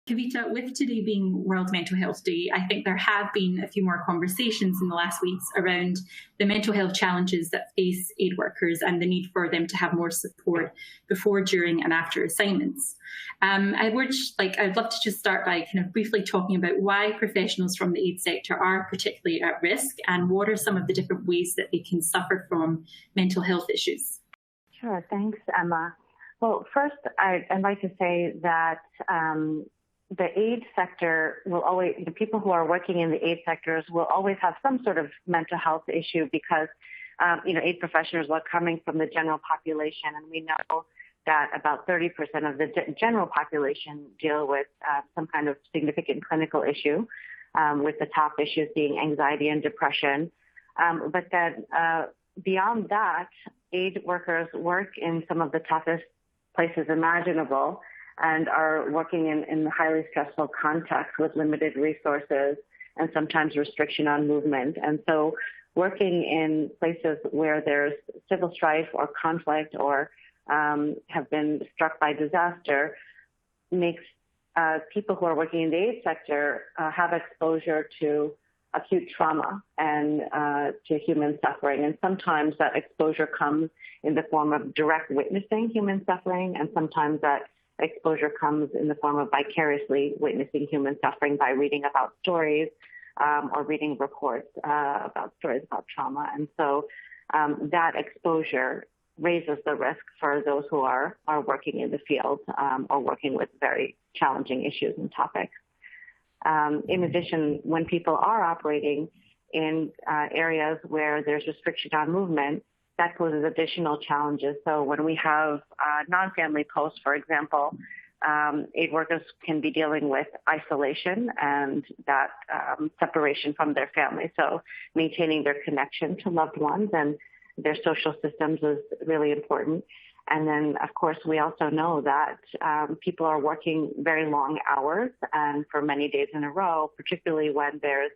Kavita, with today being World Mental Health Day, I think there have been a few more conversations in the last weeks around the mental health challenges that face aid workers and the need for them to have more support before, during and after assignments. I'd love to just start by kind of briefly talking about why professionals from the aid sector are particularly at risk and what are some of the different ways that they can suffer from mental health issues. Sure, thanks, Emma. Well, first, I'd like to say that the aid sector will always, the people who are working in the aid sectors will always have some sort of mental health issue because, aid professionals are coming from the general population, and we know that about 30% of the general population deal with some kind of significant clinical issue, with the top issues being anxiety and depression. But then beyond that, aid workers work in some of the toughest places imaginable and are working in highly stressful contexts with limited resources and sometimes restriction on movement. And so working in places where there's civil strife or conflict or have been struck by disaster makes people who are working in the aid sector have exposure to acute trauma and to human suffering. And sometimes that exposure comes in the form of direct witnessing human suffering, and sometimes that exposure comes in the form of vicariously witnessing human suffering by reading about stories or reading reports about stories about trauma. And so that exposure raises the risk for those who are working in the field or working with very challenging issues and topics. In addition, when people are operating in areas where there's restriction on movement, that poses additional challenges. So when we have non-family posts, for example, aid workers can be dealing with isolation and that separation from their family. So maintaining their connection to loved ones and their social systems is really important. And then, of course, we also know that people are working very long hours and for many days in a row, particularly when there's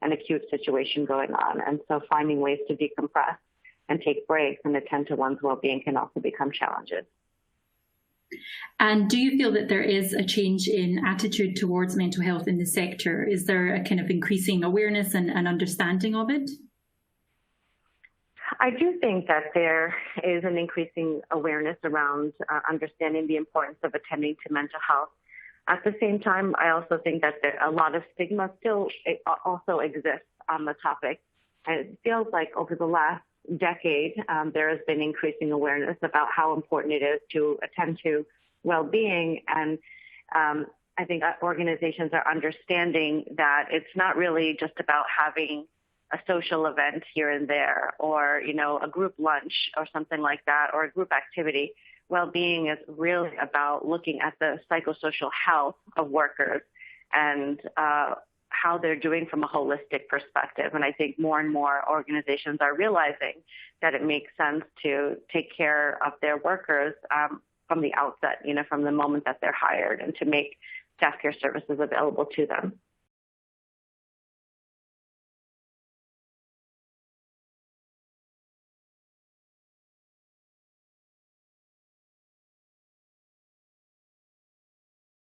an acute situation going on. And so finding ways to decompress and take breaks and attend to one's well-being can also become challenges. And do you feel that there is a change in attitude towards mental health in the sector? Is there a kind of increasing awareness and understanding of it? I do think that there is an increasing awareness around understanding the importance of attending to mental health. At the same time, I also think that a lot of stigma still also exists on the topic. And it feels like over the last decade, there has been increasing awareness about how important it is to attend to well-being. And I think organizations are understanding that it's not really just about having a social event here and there or, a group lunch or something like that or a group activity. Well-being is really about looking at the psychosocial health of workers and how they're doing from a holistic perspective. And I think more and more organizations are realizing that it makes sense to take care of their workers from the outset, from the moment that they're hired and to make staff care services available to them.